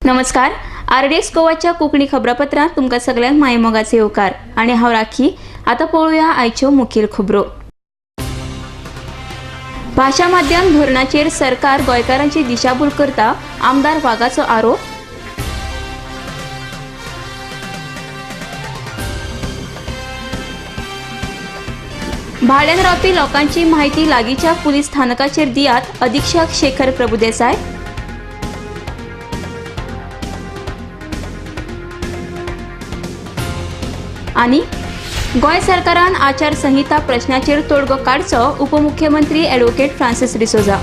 नमस्कार. आरडीएक्स गोवाच्या कोंकणी खबरापत्रांत तुमकां सगळ्यांक माये मोगाचे येवकार आनी हांव राखी. आतां पळोवया आयच्यो मुखेल खबरो. भाशा माध्यम धोरणाचेर सरकार गोंयकारांची दिशाभूल करता, आमदार वाघाचो आरोप. भाड्यान रावपी लोकांची माहिती लागींच्या पुलीस स्थानकाचेर दियात, अधीक्षक शेखर प्रभुदेसाय. आनी गोंय सरकारान आचारसंहिता प्रश्नाचेर तोडगो काडचो, उपमुख्यमंत्री ॲडव्होकेट फ्रांसीस डिसोजा.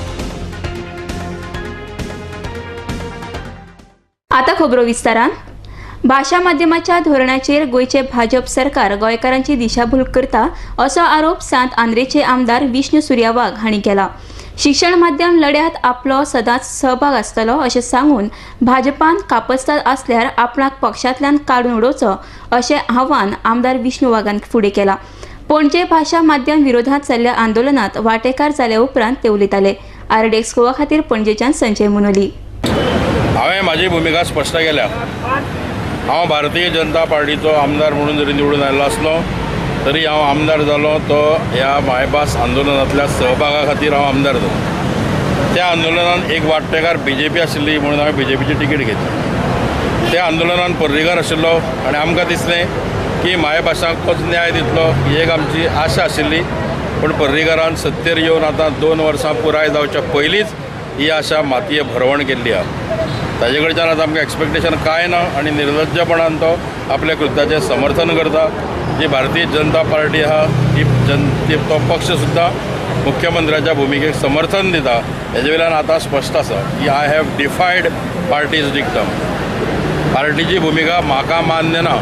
आतां खबरो विस्तारान. भाशा माध्यमाच्या धोरणाचेर गोंयचे भाजप सरकार गोंयकारांची दिशाभूल करता असो आरोप सांत आंद्रेचे आमदार विष्णू सुर्या वाघ हांणी केला. शिक्षण माध्यम लढ्यात आपलो सदांच सहभाग आसतलो अशें सांगून भाजपान कापस्ताद आसल्यार आपणाक पक्षांतल्यान काडून उडोवचो अशें आव्हान आमदार विष्णू वाघान फुडें केलां. पणजे भाशा माध्यम विरोधात चल्ल्या आंदोलनात वांटेकार जाले उपरांत ते उलयताले. आरडीएक्स गोवा खातीर पणजेच्यान संजय मुनोली. हांवें म्हाजी भुमिका स्पश्ट केल्या. हांव भारतीय जनता पार्टीचो आमदार म्हणून जरी निवडून आयल्लो आसलो तरी हांव आमदार जालो तो ह्या मायभास आंदोलनांतल्या सहभागा खातीर हांव आमदार जालो. त्या आंदोलनात एक वांटेकार BJP आशिल्ली म्हणून हांवें BJPची तिकीट घेतली. त्या आंदोलनात पर्रीकार आशिल्लो आनी आमकां दिसलें की मायभासांकच न्याय दितलो ही एक आमची आशा आशिल्ली. पूण पर्रीकारान सत्तेर येवन आतां 2 वर्सां पुराय जावच्या पयलींच ही आशा मातये भरवण केल्ली आहा. ताजे कडच्यान आतां आमकां एक्सपेक्टेशन कांय ना आनी निर्लज्जपणान तो आपल्या कृत्याचें समर्थन करता. जी भारतीय जनता पार्टी आहा ती तो पक्ष सुद्दां मुख्यमंत्र्याच्या भुमिकेक समर्थन दिता. हेजे वयल्यान आतां स्पश्ट आसा की आय हॅव डिफायड पार्टीज डिक्टम. पार्टीची भुमिका म्हाका मान्य ना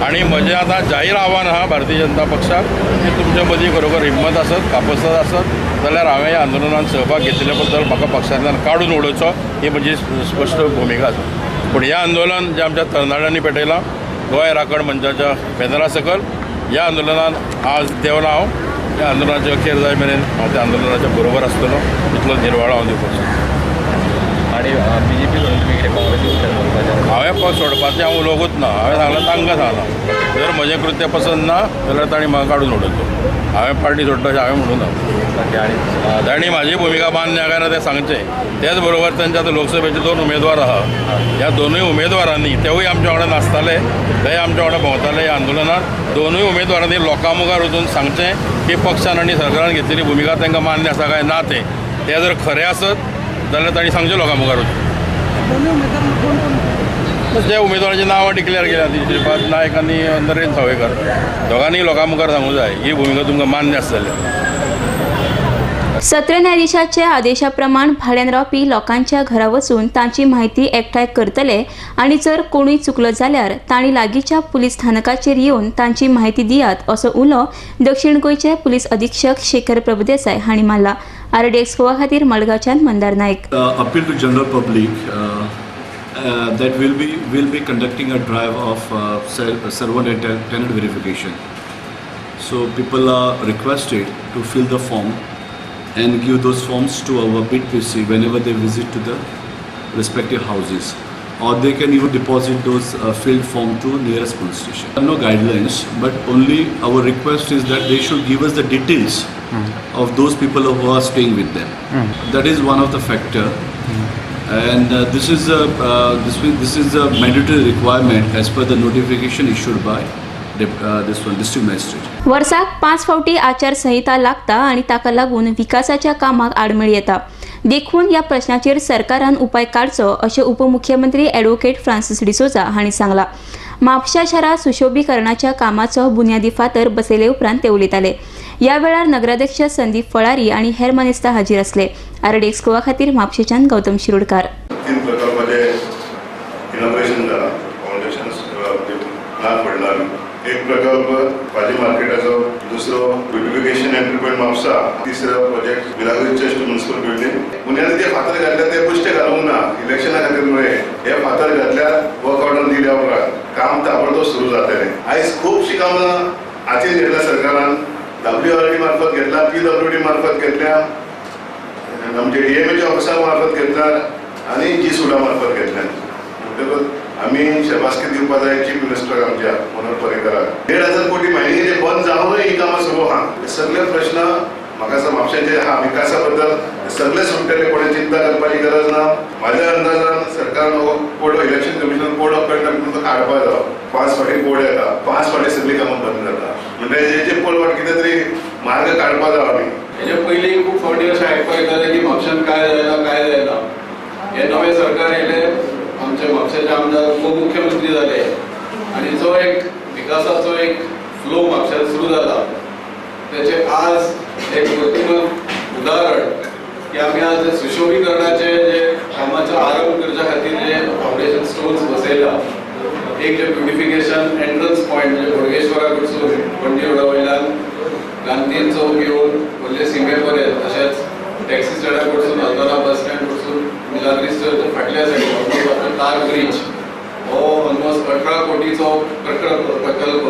आनी म्हजें आतां जाहीर आव्हान आहा भारतीय जनता पक्षाक की तुमचे मदीं खरोखर हिम्मत आसत, कापसाद आसत जाल्यार हांवें ह्या आंदोलनात सहभाग घेतिल्ल्या बद्दल म्हाका पक्षांतल्यान काडून उडोवचो ही म्हजी स्पश्ट भुमिका आसा. पूण हें आंदोलन जें आमच्या तरणाट्यांनी पेटयलां गोंय राखण मंचाच्या बॅनरा सकल ह्या आंदोलनात आज देवला हांव. ह्या आंदोलनाचे अखेर जाय मेरेन हांव त्या आंदोलनाच्या बरोबर आसतलो इतलो निर्वाळो हांव दिवपाक सोदतां. आणि BJP हांवें पक्ष सोडपाचें हांव उलोवंकूच ना. हांवें सांगलां तांकां सांगलां जर म्हजें कृत्य पसंद ना जाल्यार तांणी म्हाका काडून उडोवचो. हांवें पार्टी सोडटा अशें हांवें म्हणूं ना. तांणी म्हाजी भुमिका मान्य काय ना तें सांगचें. तेच बरोबर तांचे आतां लोकसभेचे 2 उमेदवार आहा. ह्या 2 उमेदवारांनी तेवूय आमच्या वांगडा नासताले, तेय आमच्या वांगडा भोंवताले ह्या आंदोलनात. 2 उमेदवारांनी लोकां मुखार वचून सांगचें की पक्षान आनी सरकारान घेतलेली भुमिका तांकां मान्य आसा काय ना तें जर खरें आसत जाल्यार तांणी सांगचें लोकां मुखार वचून. जे उमेदवारांची नांवां डिक्लेअर केल्या ती श्रीपाद नायक आनी नरेंद्र सावयकर दोगांनी लोकां मुखार सांगूं जाय ही भुमिका तुमकां मान्य आसतली. सत्र न्यायाधीशाच्या आदेशाप्रमाण भाड्यान रावपी लोकांच्या घरा वचून तांची माहिती एकठांय करतले आनी जर कोणूय चुकलो जाल्यार तांणी लागींच्या पुलीस स्थानकाचेर येवन तांची माहिती दियात असो उलो दक्षिण गोंयचे पुलीस अधीक्षक शेखर प्रभुदेसाय हांणी मारला. आरडीएक्स गोवा खातीर मडगांवच्यान मंदार नायक. Appeal to general public that will be conducting a drive of servant and tenant verification. So people are requested to fill the form and give those forms to our bid PC whenever they visit to the respective houses, or they can even deposit those filled form to nearest police station. There are no guidelines, but only our request is that they should give us the details of those people who are staying with them. That is one of the factor, and this is a mandatory requirement as per the notification issued by this one district magistrate. वर्साक 5 फावटी आचारसंहिता लागता आणि ताका लागून विकासाच्या कामाक आडमेळ येता. देखून ह्या प्रश्नाचेर सरकारान उपाय काडचो अशें उपमुख्यमंत्री ॲडव्होकेट फ्रांसीस डिसोजा हांणी सांगलां. म्हापशा शारा सुशोभीकरणाच्या कामाचो बुन्यादी फातर बसयले उपरांत ते उलयताले. ह्या वेळार नगराध्यक्ष संदीप फळारी आनी हेर मनेस्ता हाजीर आसले. आरडीएक्स गोवा खातीर म्हापशेच्यान गौतम शिरोडकार. 3 प्रकल्पाचे इनॉग्रेशन जालां. फाउंडेशन्स प्लान पडला. एक प्रकल्प भाजी मार्केटाचो, दुसरो ब्युटिफिकेशन एंट्री पॉइंट म्हापसा, तिसरो प्रोजेक्ट मिलाग्रीज चर्च म्युनिसिपल बिल्डिंग. बुन्यादी ते फातर घातल्या ते पुश्टे घालूंक ना. इलेक्शना खातीर न्हय हे फातर घातल्यार वर्क ऑर्डर दिल्या उपरांत काम ताबडतोब सुरू जातलें. आयज खुबशीं कामां हातीर घेतल्या सरकारान. WRD मार्फत घेतला, PWD मार्फत घेतल्या, आमचे DMAच्या ऑफिसा मार्फत घेतल्या आनी G सुडा मार्फत घेतल्या. म्हणटकच आमी शेबासकी दिवपा जाय चीफ मिनिस्टर आमच्या मनोहर पर्रीकाराक 1,500 कोटी मायनिंगेचे बंद जावनूय ही कामां सुरू आहा. हे सगळे प्रश्न म्हाका दिसता म्हापशांचे हा विकासा बद्दल सगळे सुटलेले कोणी चिंता करपाची गरज ना. म्हाज्या अंदाजान सरकारान code election commission code of conduct काडपा जाय. 5 फावटी कोड येता, 5 फावटी सगळी कामां बंद जाता. म्हणजे हेचे पळवाट कितें तरी मार्ग काडपा जाय आमी. हेजे पयलीं खूब फावटी अशें आयकपाक येतालें की म्हापशांत काय जायना. हे नवें सरकार येयलें, आमचे म्हापशाचे आमदार उपमुख्यमंत्री जाले आनी जो एक विकासाचो एक फ्लो म्हापशांत सुरू जाला त्याचे आज एक वर्तमान उदाहरण की आमी आज सुशोभीकरणाचे जे कामाचो आरंभ करच्या खातीर जे फावंडेशन स्टोन्स बसयला. एक जे ब्युटिफिकेशन एंट्रन्स पॉयंट म्हणजे बोडगेश्वरा कडसून पणजी रोडा वयल्यान गांधी चौक येवन व्हडले सिंगे पर्यंत तशेंच टॅक्सी स्टँडा कडसून अल्दोना बस स्टँड कडसून मिलाग्रिस्टच्या फाटल्या सायडीन तार ब्रिज हो ऑलमोस्ट 18 कोटीचो प्रकल्प.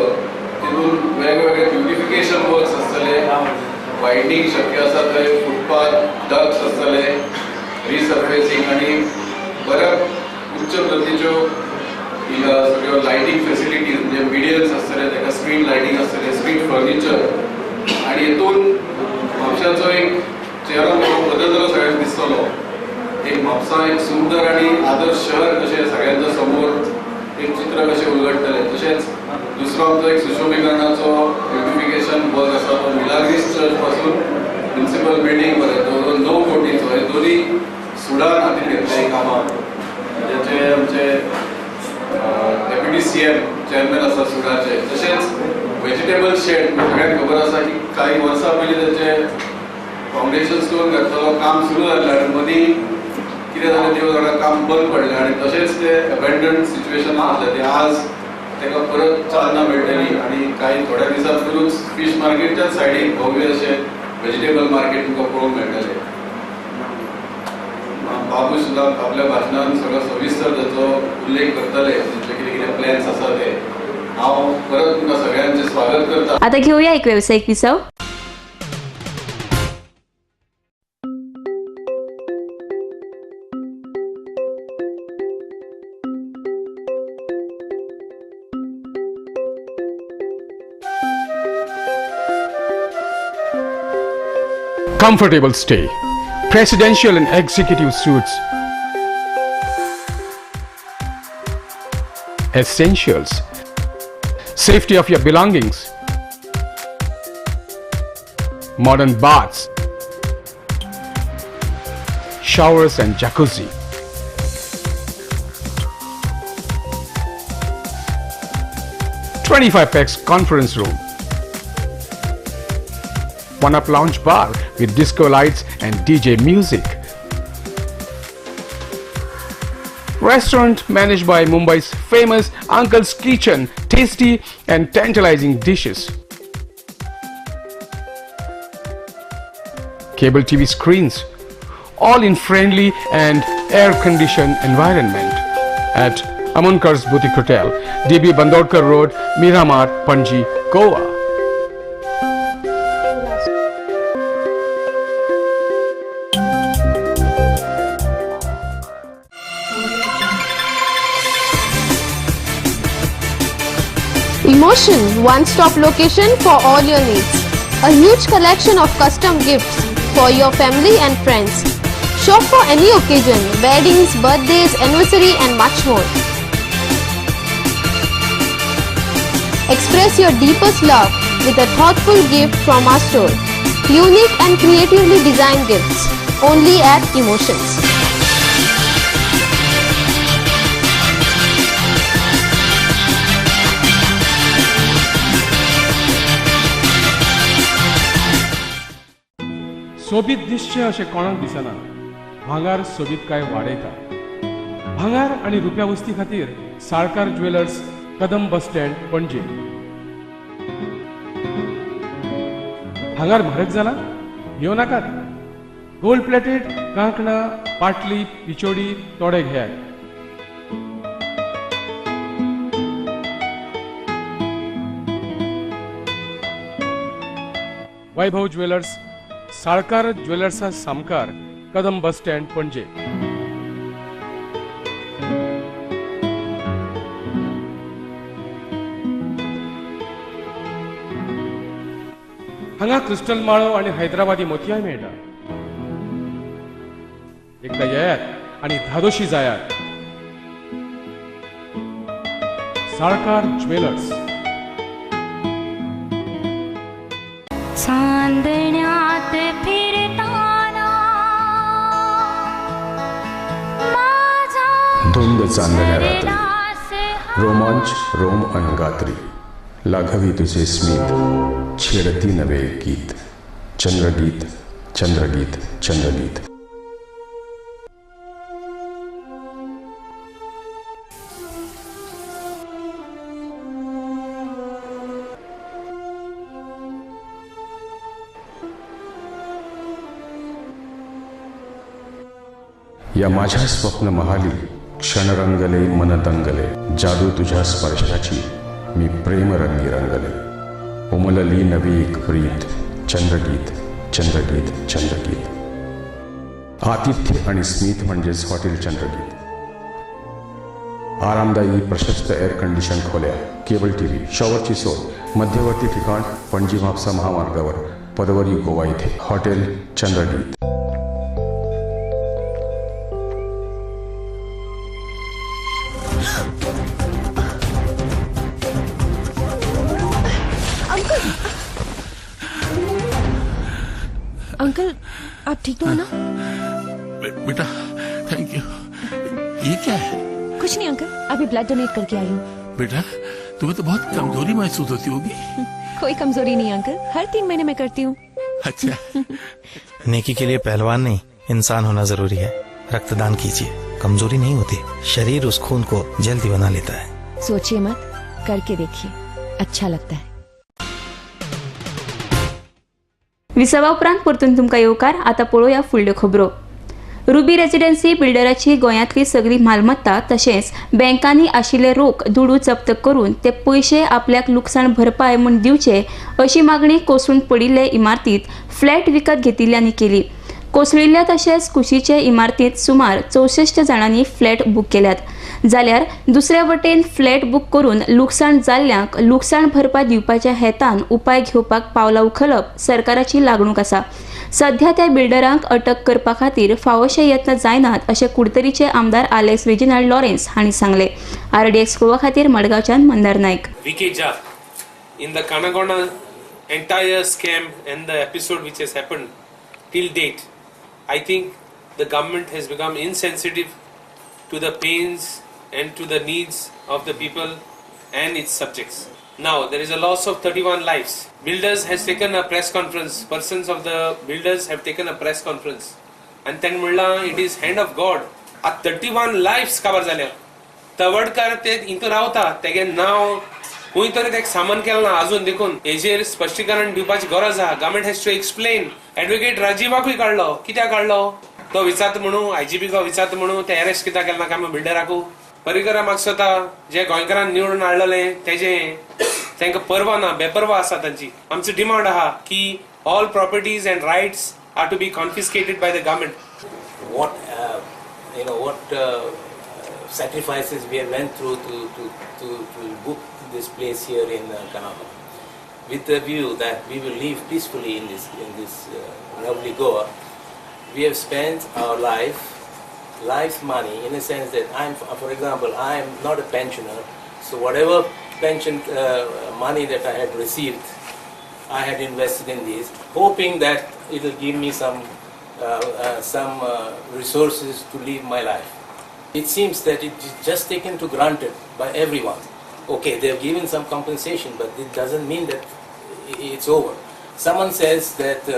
तितून वेगवेगळे ब्युटिफिकेशन वर्क्स आसतले, वायडनींग शक्य आसा थंय, फुटपाथ डक्ट्स आसतले, रिसर्फेसिंग आनी बऱ्या उच्च प्रतीच्यो सगळ्यो लायटींग फेसिलिटीज म्हणजे मिडियन्स आसतले, ताका स्क्रीन लायटींग आसतले, स्क्रीन फर्निचर आनी हितून म्हापशाचो एक चेहरो बदलतलो सगळ्यांक दिसतलो. एक म्हापसा एक सुंदर आनी आदर्श शहर कशें सगळ्यांच्या समोर एक चित्र कशें उलगडटलें. तशेंच दुसरो आमचो एक सुशोभीकरणाचो ब्युटिफिकेशन वर्क आसा तो मिलाग्रिस चर्च पासून म्युनिसिपल बिल्डींग पर्यंत 9 कोटीचो. हे दोन्ही सुडान हातीन घेतले कामां. जेचे आमचे डेप्युटी CM चेअरमॅन आसा सुडाचे. तशेंच व्हेजिटेबल शेड सगळ्यांक खबर आसा की काही वर्सां पयलीं तेचे फावंडेशन स्टोन घातलो काम सुरू जाल्लें आनी मदीं कितें जालें देव जाणा काम बंद पडलें आनी तशेंच ते अबँडन्ड सिच्युएशन आसलें. ते आज ताका परत चालना मेळटली आनी काही थोड्या दिसांतूच फीश मार्केटच्या सायडीक भव्य अशें व्हेजिटेबल मार्केट तुमकां पळोवंक मेळटलें. बाबू सुद्धा आपल्या भाशणान सगळो सविस्तर ताचो उल्लेख करतले तांचे कितें कितें प्लॅन्स आसा ते. हांव परत तुमकां सगळ्यांचें स्वागत करता. आता घेऊया एक व्यावसायिक विसाव. Comfortable stay, presidential and executive suites, essentials, safety of your belongings, modern baths, showers and jacuzzi, 25x conference room, one-up lounge bar with disco lights and DJ music. Restaurant managed by Mumbai's famous Uncle's Kitchen, tasty and tantalizing dishes. Cable TV screens, all in friendly and air-conditioned environment at Amunkar's Boutique Hotel, DB Bandodkar Road, Miramar, Panji, Goa. Emotion, one-stop location for all your needs. A huge collection of custom gifts for your family and friends. Shop for any occasion, weddings, birthdays, anniversary and much more. Express your deepest love with a thoughtful gift from our store. Unique and creatively designed gifts, only at Emotions. सोबीत दिसचे अशें कोणाक दिसना. भांगार सोबीत काय वाडयता. भांगार आनी रुप्या वस्ती खातीर Salkar jewellers, Kadam bus stand, Panaji. भांगार म्हारग जाला? घेवं नाकात. गोल्ड प्लेटेड कांकणां, पाटली, पिचोडी तोडे घेयात. वैभव ज्वेलर्स, साळकार ज्वेलर्सा सामकार, कदम बस स्टँड, पणजे. हांगा क्रिस्टल माळो आणि हैदराबादी मोतयाय मेळटा. एकदा येयात आणि धादोशी जायात. साळकार ज्वेलर्स. चांदण्यात फिरताना माझा धुंद चांदण्या रात्री विलास रोमांच रोम अंगात्री लाघवी तुझे स्मित छेडती नवे गीत चंद्रगीत चंद्रगीत चंद्रगीत. या माझ्या स्वप्न महाली क्षणरंगले मन दंगले जादू तुझ्या स्पर्शाची मी प्रेमरंगी रंगले. उमलली नवी एक प्रीत चंद्रगीत चंद्रगीत चंद्रगीत. आतिथ्य आणि स्मित म्हणजेच हॉटेल चंद्रगीत. आरामदायी प्रशस्त एअर कंडिशन खोल्या, केबल टीव्ही, शॉवरची सोय, मध्यवर्ती ठिकाण पणजी म्हापसा महामार्गावर पदवरी गोवा इथे हॉटेल चंद्रगीत. अंकल आप ठीक तो हो ना? बेटा थैंक यू. ये क्या है? कुछ नहीं अंकल, अभी ब्लड डोनेट करके आई हूँ. बेटा तुम्हें तो बहुत कमजोरी महसूस होती होगी. कोई कमजोरी नहीं अंकल, हर 3 महीने में करती हूँ. अच्छा. नेकी के लिए पहलवान नहीं इंसान होना जरूरी है. रक्तदान कीजिए, कमजोरी नहीं होती. शरीर उस खून को जल्दी बना लेता है. सोचिए मत, करके देखिए, अच्छा लगता है. विसावा उपरांत परतून तुमकां येवकार. आतां पळोवया फुडल्यो खबरो. रुबी रेजिडेन्सी बिल्डराची गोंयांतली सगळी मालमत्ता तशेंच बँकांनी आशिल्ले रोख दुडू जप्त करून ते पयशे आपल्याक लुकसाण भरपाय म्हूण दिवचे अशी मागणी कोसळून पडिल्ले इमारतीत फ्लॅट विकत घेतिल्ल्यांनी केली. कोसळिल्ल्या तशेंच कुशीचे इमारतीत सुमार 64 जाणांनी फ्लॅट बूक केल्यात. जाल्यार दुसऱ्या वटेन फ्लॅट बूक करून लुकसाण जाल्ल्यांक लुकसाण भरपाय दिवपाच्या हेतान उपाय घेवपाक पावलां उखलप सरकाराची लागणूक आसा. सध्या त्या बिल्डरांक अटक करपा खातीर फावोशे यत्न जायनात अशें कुडतरीचे आमदार आलेक्स रेजिनाल्ड लॉरेन्स हांणी सांगले. RDX गोवा खातीर मडगांवच्यान मंदार नायक. Vikeja, in the Kanagona entire scam and the episode which has happened till date, I think the government has become insensitive to the pains and to the needs of the people and its subjects. Now there is a loss of 31 lives. Builders has taken a press conference. Persons of the builders have taken a press conference. And then म्हणला it is hand of God. A 31 lives cover जाल्या. तवडकार ते इंतू रावता तेगे नाव खंय तरी तेक सामान केलें ना अजून देखून हेजेर स्पश्टीकरण दिवपाची गरज आहा. Government has to explain. Advocate राजीवाकूय काढलो. कित्याक काढलो तो विचारता म्हणून IGP को विचारता म्हणून ते अरेस्ट कित्याक केलें ना काय बिल्डराकू. परिकरा म्हाका स्वता जे गोंयकारांनी निवडून हाडलेले तेजे तांकां परवा ना बेपरवा आसा तांची. आमची डिमांड आहा की all properties and rights are to be confiscated by the government. what sacrifices we have went through to book this place here in Kanagona, with the view that we will live peacefully in this lovely Goa. We have spent our life's money in a sense that for example, I am not a pensioner, so whatever pension money that I had received, I had invested in this, hoping that it will give me some resources to live my life. It seems that it is just taken to granted by everyone. Okay, they have given some compensation, but it doesn't mean that it's over. Someone says that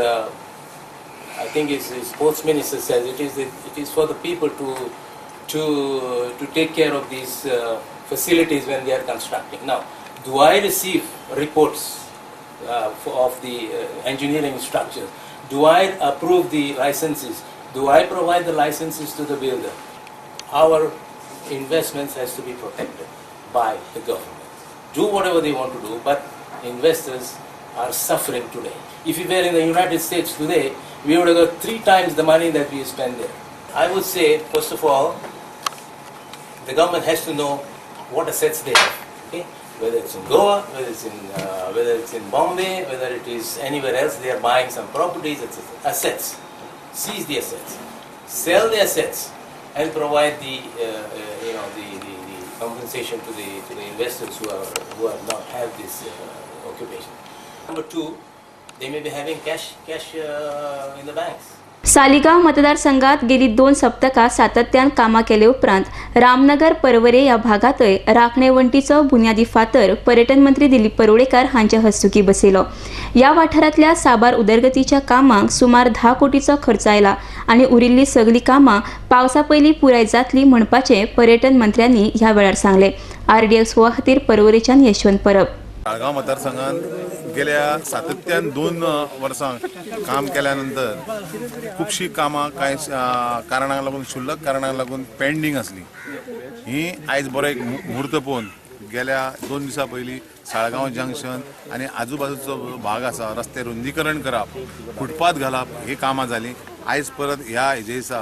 I think his sports minister says it is for the people to take care of these facilities when they are constructing. Now, do I receive reports of the engineering structure? Do I approve the licenses? Do I provide the licenses to the builder? Our investments has to be protected by the government. Do whatever they want to do, but investors are suffering today. If we were in the United States today, we would have got 3 times the money that we spend there. I would say, first of all, the government has to know what assets they have. Okay? whether it's in Goa, whether it's in Bombay, whether it is anywhere else. They are buying some properties, etc. Assets, seize the assets, sell the assets, and provide the compensation to the investors who are not have this occupation. Number two, they may be having cash in the banks. Saligao मतदारसंघात गेली 2 सप्तकां सातत्यान कामां केले उपरांत रामनगर परवरे ह्या भागातय राखणेवंटीचो बुन्यादी फातर पर्यटन मंत्री दिलीप परोळेकार हांच्या हस्तुकी बसयलो. ह्या वाठारांतल्या साबार उदरगतीच्या कामांक सुमार 10 कोटीचो खर्च आयला आनी उरिल्ली सगळी कामां पावसा पयलीं पुराय जातली म्हणपाचें पर्यटन मंत्र्यांनी ह्या वेळार सांगले. RDX गोवा खातीर परवरेच्यान यशवंत परब. साळगांव मतदारसंघात गेल्या सातत्यान 2 वर्सां काम केल्या नंतर खुबशीं कामां कांय कारणांक लागून क्षुल्लक कारणांक लागून पेंडींग आसली. ही आयज बरो एक मुहूर्त पळोवन गेल्या 2 दिसां पयलीं साळगांव जंक्शन आनी आजूबाजूचो भाग आसा रस्ते रुंदीकरण करप, फुटपाथ घालप ही कामां जालीं. आयज परत ह्या हेजे दिसा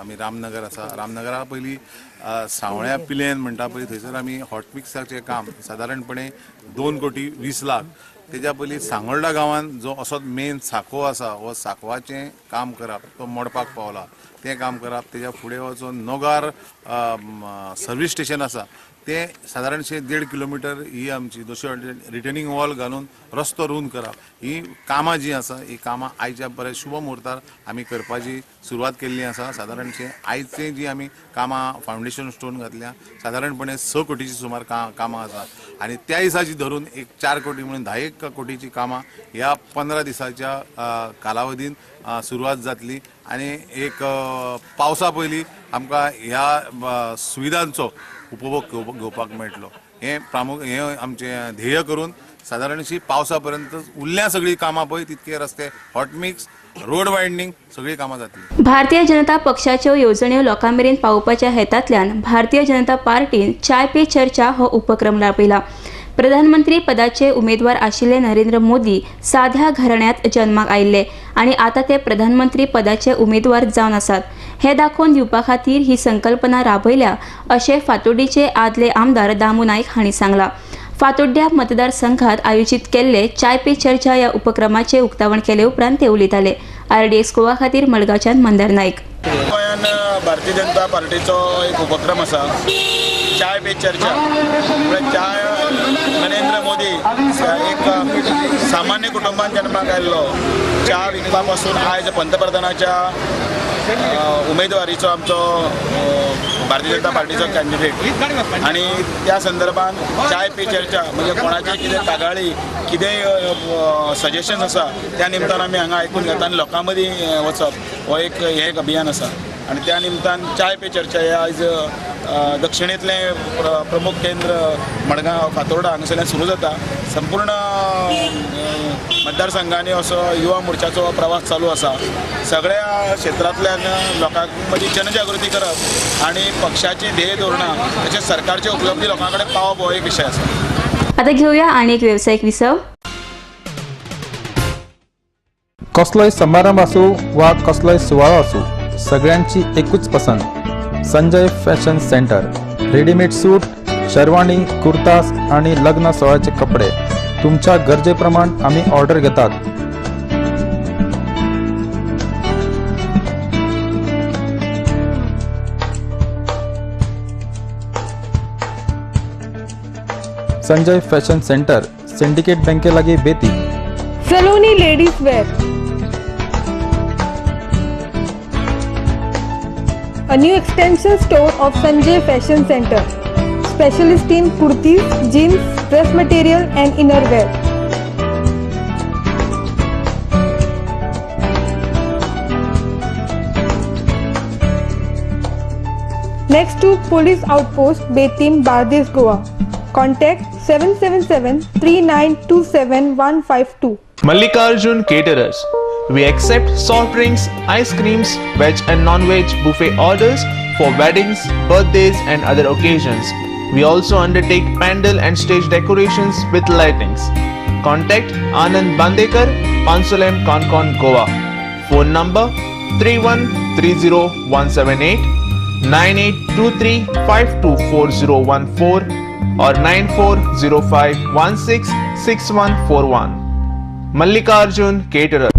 आमी रामनगर आसा, रामनगरा पयलीं सावळ्या पिलेन म्हणटा पळय थंयसर आमी हॉटमिक्साचें काम सादारणपणे 2 कोटी 20 लाख. तेज्या पयलीं सांगोर्डा गांवांत जो असो मेन साको आसा हो साकवाचें काम करप तो मोडपाक पावला, तें काम करप. तेज्या फुडें वचून नोगार सर्वीस स्टेशन आसा तें सादारणशे 1.5 किलोमिटर ही आमची दोशी रिटर्निंग वॉल घालून रस्तो रुंद करप. ही कामां जी आसा ही कामां आयच्या बरे शुभ मुहूर्तार आमी करपाची सुरवात केल्ली आसा. सादारणशे आयचें जी आमी कामां फावंडेशन स्टोन घातल्या सादारणपणे 6 कोटीची सुमार कामां आसा आनी त्या दिसाची धरून एक 4 कोटी म्हणून 10 कोटीची कामां ह्या 15 दिसाच्या कालावधीन सुरवात जातली आनी एक पावसा पयलीं आमकां ह्या सुविधांचो उपभोग घेवपाक मेळटलो. हे आमचें ध्येय करून सादारणशी पावसा पर्यंत उरल्या सगळीं कामां पळय तितके रस्ते हॉटमिक्स रोड वायडनींग सगळीं कामां जातली. भारतीय जनता पक्षाच्यो येवजण्यो लोकां मेरेन पावोवपाच्या हेतांतल्यान भारतीय जनता पार्टीन चाय पे चर्चा हो उपक्रम राबयला. प्रधानमंत्री पदाचे उमेदवार आशिल्ले नरेंद्र मोदी साध्या घराण्यांत जल्माक आयिल्ले आनी आतां ते प्रधानमंत्री पदाचे उमेदवार जावन आसात. हे दाखोवन दिवपा खातीर ही संकल्पना राबयल्या अशें फातोड्डेचे आदले आमदार दामू नायक हांणी सांगलां. फातोड्ड्या मतदारसंघात आयोजीत केल्ले चाय पे चर्चा ह्या उपक्रमाचे उक्तावण केले उपरांत ते उलयताले. RDX गोवा खातीर मडगांवच्यान मंदार नायक. गोंयान भारतीय जनता पार्टीचो एक उपक्रम आसा चाय पे चर्चा. चाय नरेंद्र मोदी एक सामान्य कुटुंबात जन्माक आयिल्लो च्या विकपा पासून आयज पंतप्रधानाच्या उमेदवारीचो आमचो भारतीय जनता पार्टीचो कॅन्डिडेट आनी त्या संदर्भात चाय पे चर्चा म्हणजे कोणाचे कितें कागाळी कितें सजेशन आसा त्या निमतान आमी हांगा आयकून घेता आनी लोकां मदीं वचप हो एक अभियान आसा. आनी त्या निमतान चाय पे चर्चा हे आयज दक्षिणेंतलें प्रमुख केंद्र मडगांव फातोर्डा हांगासरल्यान सुरू जाता. संपूर्ण मतदारसंघांनी असो युवा मोर्चाचो प्रवास चालू आसा. सगळ्या क्षेत्रांतल्यान लोकां मदीं जनजागृती करप आनी पक्षाची ध्येय धोरणां तशेंच सरकारची उपलब्धी लोकां कडेन पावप हो एक विशय आसा. आतां घेवया आनी एक वेवसायीक विसव. कसलोय समारंभ आसूं वा कसलोय सुवाळो आसूं सगळ्यांची एकूच पसंत संजय फॅशन सेंटर. रेडीमेड सूट, शेरवानी, कुर्तास आणि लग्न सोहळ्याचे कपडे तुमच्या गरजेप्रमाण आम्ही ऑर्डर घेतात. संजय फॅशन सेंटर, सिंडिकेट बँके लागी बेती. Saloni ladies wear. A new extension store of Sanjay Fashion Center, specialist in kurtis, jeans, dress material and innerwear. Next to Police Outpost, Betim, Bardes, Goa. Contact 777-3927-152. Mallikarjun Caterers. We accept soft drinks, ice creams, veg and non-veg buffet orders for weddings, birthdays and other occasions. We also undertake pandal and stage decorations with lightings. Contact Anand Bandekar, Pansulem, Concon, Goa. Phone number 3130-178, 9823-524014 or 9405166141. Mallikarjun Caterer.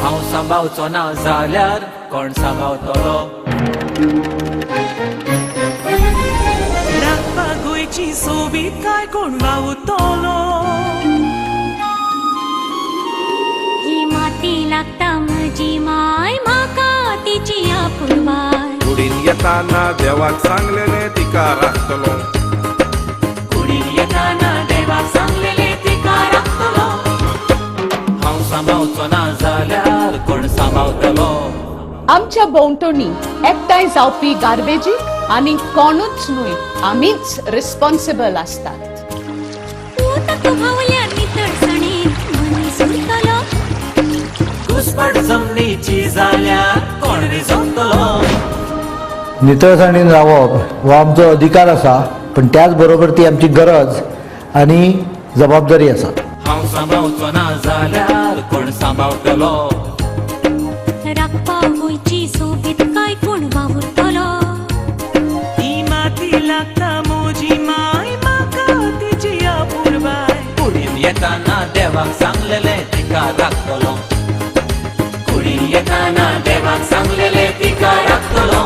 हांव सांबाळचो ना जाल्यार कोण सांबाळतलो राखपाक गोंयची सोबीत काय कोण वावुरतलो ही माती लागता म्हजी माय म्हाका तिची आपुरबाय कुडीन येताना देवाक सांगलेले तिका राखतलो कुडीन येताना देवाक सांगलेले तिका राखतलो हांव सांबाळचो ना जाल्यार कोण सांबाळतलो आमच्या भोंवतणी एकठांय जावपी गार्बेजी आनी कोणूच न्हय आमीच रिस्पॉन्सिबल आसतात उदक व्हांवल्यार नितळसाणेन मनीस उरतलो घुसपट जमनीची जाल्यार कोण रिजवतलो नितळसाणीन रावप हो आमचो अधिकार आसा पण त्याच बरोबर ती आमची गरज आनी जबाबदारी आसा हांव सांबाळचो ना जाल्यार कोण सांबाळतलो राखपाक गोंयची सोबीत काय कोण वावुरतलो ही माती लागता म्हजी माय म्हाका तिची आपुरबाय कुडीन येताना देवाक सांगलेले तिका राखतलो कुडीन येताना देवाक सांगलेले तिका राखतलो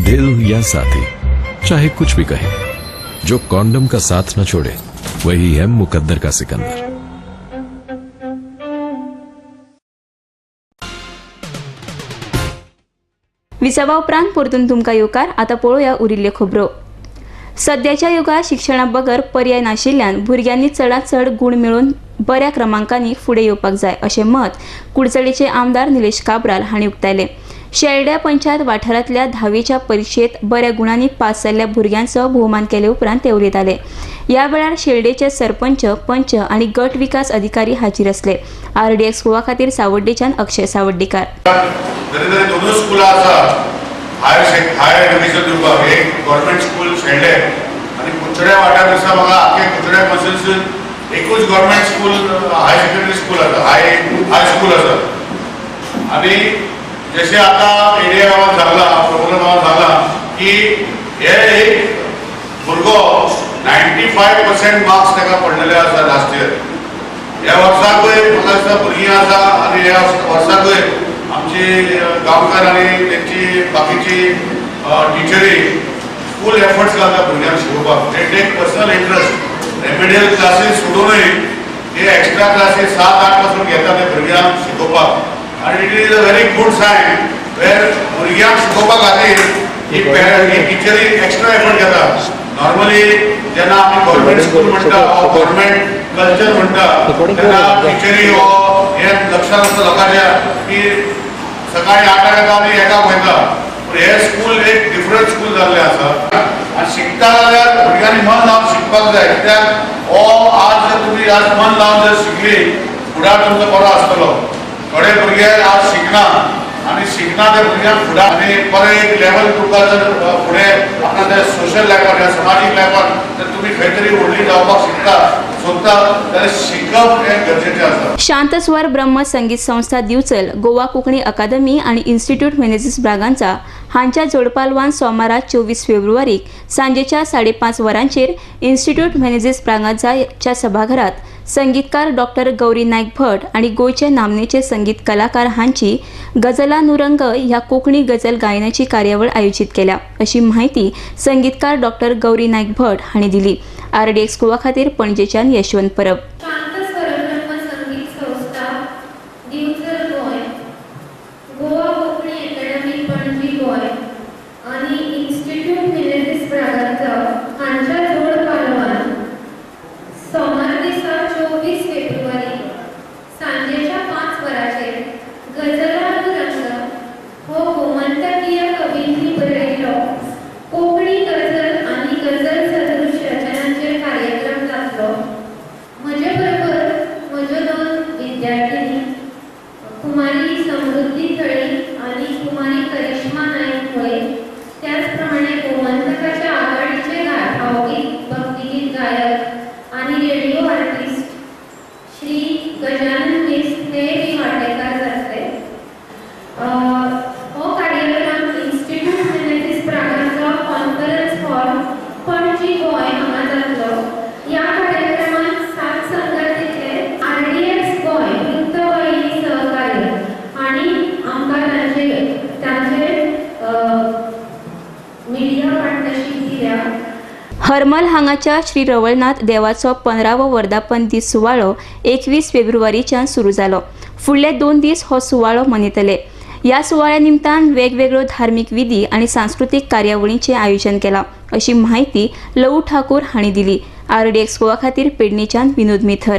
दिल या साथी चाहे कुछ भी कहे, जो कॉन्डम का साथ न छोड़े वही है मुकद्दर का सिकंदर। विसावा उपरांत परतून तुमकां येवकार. आतां पळोवया उरिल्ल्यो खबरो. सद्याच्या युगात शिक्षणा बगर पर्याय नाशिल्ल्यान भुरग्यांनी चडांत चड गुण मेळोवन बऱ्या क्रमांकांनी फुडें येवपाक जाय अशें मत कुडचडेंचे आमदार निलेश काब्राल हांणी उक्तायलें. शेरड्या पंचायत वाठारांतल्या 10वीच्या परीक्षेत बऱ्या गुणांनी पास जाल्ल्या भुरग्यांचो भोवमान केले उपरांत ते उलयताले. ह्या वेळार शेरडेचे सरपंच, पंच आनी गट विकास अधिकारी हाजीर आसले. RDX गोवा खातीर सावड्डेच्यान अक्षय सावड्डेकार. दोन स्कूल आसा हायर एज्युकेशन दिवपाक एक गव्हर्नमेंट स्कूल शेंडे आनी कुचड्या वाठार आसा म्हाका आख्या कुचड्या कॉन्स्टिट्युन्सीन एकूच गव्हर्नमेंट स्कूल हाय सेकंडरी स्कूल आसा हाय स्कूल आसा आनी जशें आतां एरिया गांवांत जाल्ला प्रोग्राम जाला की हे एक भुरगो 95% मार्क्स ताका पडलेले आसा लास्ट इयर. ह्या वर्साकूय म्हाका दिसता भुरगीं आसा आनी ह्या वर्साकूय आमची गांवकार आनी तेंची बाकीची टिचरी फूल एफर्ट्स घालता भुरग्यांक शिकोवपाक. They take personal interest. Remedial classes सोडूनय हे एक्स्ट्रा क्लासीस 7-8 पासून घेता ते भुरग्यांक शिकोवपाक. आणि it is a very good sign वेर भुरग्यांक शिकोवपा खातीर ही टिचरी एक्स्ट्रा एफर्ट घेता. नॉर्मली जेन्ना आमी गव्हर्नमेंट स्कूल म्हणटा गव्हर्नमेंट कल्चर म्हणटा तेन्ना टिचरी हो हे लक्षांत आसता लोकांच्या की सकाळी 8 येता आनी 1 वयता. पूण हे स्कूल एक डिफरंट स्कूल जाल्लें आसा आनी शिकता जाल्यार भुरग्यांनी मन लावन शिकपाक जाय. कित्याक हो आज जर तुमी आज मन लावन जर शिकली फुडार तुमचो बरो आसतलो. थोडे भुरगे आज शिकना आनी शिकना ते भुरग्यांक फुडार आनी बरें एक लेवल तुमकां जर फुडें आपल्या त्या सोशल लायफान ह्या समाजीक लायफान जर तुमी खंय तरी व्हडली जावपाक सोदता जाल्यार शिकप हें गरजेचें आसा. शांत स्वर ब्रह्म संगीत संस्था दिवचल, गोवा कोंकणी अकादमी आणि इन्स्टिट्यूट मॅनेजीस ब्रागांचा हांच्या जोडपालवान सोमारा 24 फेब्रुवारीक सांजेच्या 5:30 वरांचेर इन्स्टिट्यूट मॅनेजीस ब्रागांच्या सभाघरात संगीतकार डॉक्टर गौरी नायक भट आणि गोयचे नामनेचे संगीत कलाकार हांची गजलानुरंग ह्या कोंकणी गजल गायनाची कार्यावळ आयोजित केल्या अशी माहिती संगीतकार डॉक्टर गौरी नायक भट हांणी दिली. RDX गोवा खातीर पणजेच्यान यशवंत परब. कुमारी समृद्धी थळी आणि कुमारी करिश्मा नाईक होळे, त्याचप्रमाणे गोमंतकाच्या आघाडीचे भावगीत भक्तिगीत गायक आणि रेडिओ आर्टिस्ट श्री गजानन मिस हे वांटेकार जातले. हो कार्यक्रम institute Menezes Braganza conference hall Panaji Goem हांगा जातलो. ह्या कार्यक्रमात 7 संघटनेतले RDX गोंय वृत्तवाहिनी सहकार्य आणि आमकां तांचे मिडिया पार्टनरशिप दिल्या. हरमल हांगाच्या श्री रवळनाथ देवाचो 15वो वर्धापन दीस सुवाळो 21 फेब्रुवारीच्यान सुरू जालो. फुडले 2 दीस हो सुवाळो मनयतले. ह्या सुवाळ्या निमतान वेगवेगळ्यो धार्मीक विधी आणि सांस्कृतिक कार्यावळींचे आयोजन केलां अशी माहिती लवू ठाकूर हांणी दिली. RDX गोवा खातीर पेडणेच्यान विनोद मिथर.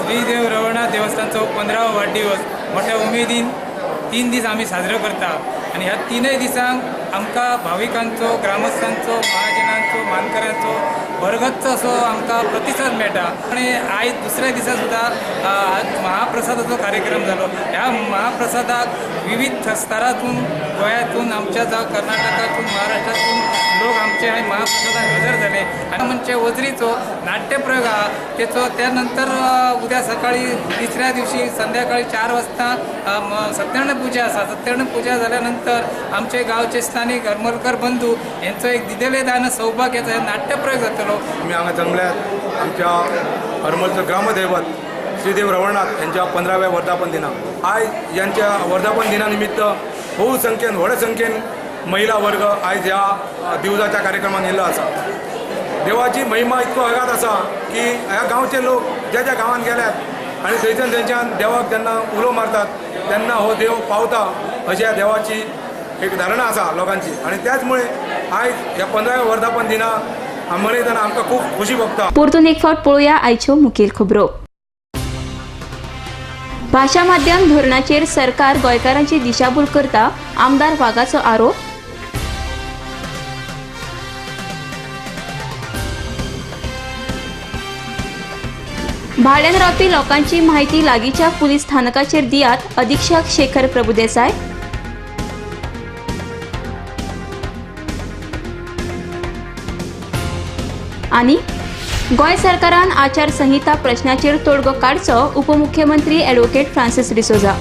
श्रीदेव रवळनाथ देवस्थानचो 15वो वाडदिवस मोठ्या उमेदीन 3 दीस आमी साजरो करता आणि ह्या 3 दिसांक आमकां भाविकांचो, ग्रामस्थांचो, महाजनांचो, मानकऱ्यांचो भरगच्च असो आमकां प्रतिसाद मेळटा. आणि आयज दुसऱ्या दिसा सुद्दां महाप्रसादाचो कार्यक्रम जालो. ह्या महाप्रसादाक विविध स्तरातून गोंयांतून, आमच्या कर्नाटकातून, महाराष्ट्रातून लोक आमचे महाप्रसादाक हजर झाले. आणि म्हणजे वजरीचो नाट्यप्रयोग आहा तेचो त्यानंतर उद्या सकाळी 3ऱ्या दिवशी संध्याकाळी 4 वाजता सत्यनारायण पूजा आसा. सत्यनारायण पूजा जाल्यानंतर आमचे गांवचे स्थानिक हरमलकर बंधू यांचो एक दिलेले दान सौभाग्याचा नाट्यप्रयोग जातलो. आम्ही हांगा जमल्यात आमच्या हरमलचं ग्रामदैवत श्रीदेव रवळनाथ यांच्या 15व्या वर्धापन दिनाक. आयज यांच्या वर्धापन दिनानिमित्त बहुसंख्येन व्हड संख्येन महिला वर्ग आयज ह्या दिवजाच्या कार्यक्रमात येयल्लो आसा. देवाची महिमा इतको अगाध आसा की ह्या गांवचे लोक ज्या ज्या गांवांत गेल्यात आणि थंयच्यान देवाक जेन्ना उलो मारतात तेन्ना हो देव पावता अशी ह्या देवाची एक धारणा आसा लोकांची. आणि त्याचमुळे आयज ह्या 15व्या वर्धापन दिनाक मनयतना आमकां खूब खुशी भोगता. परतून एक फावट पळोवया आयच्यो मुखेल खबरो. भाषा माध्यम धोरणाचेर सरकार गोंयकारांची दिशाभूल करता, आमदार वाघाचो आरोप. भाड्यान रावपी लोकांची माहिती लागींच्या पुलीस स्थानकाचेर दियात, अधीक्षक शेखर प्रभुदेसाय. आणि गोंय सरकारान आचारसंहिता प्रश्नाचेर तोडगो काडचो, उपमुख्यमंत्री ॲडव्होकेट फ्रांसीस डिसोजा.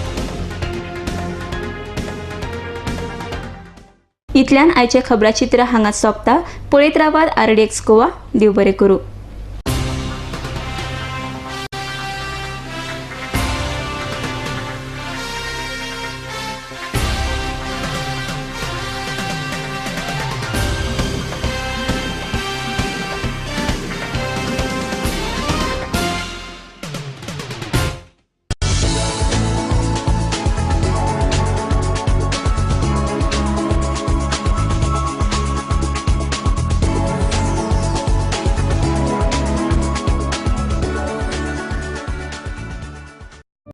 इतल्यान आयचे खबराचित्र हांगा सोंपता. पळयत रावात RDX गोवा. देव बरें करूं.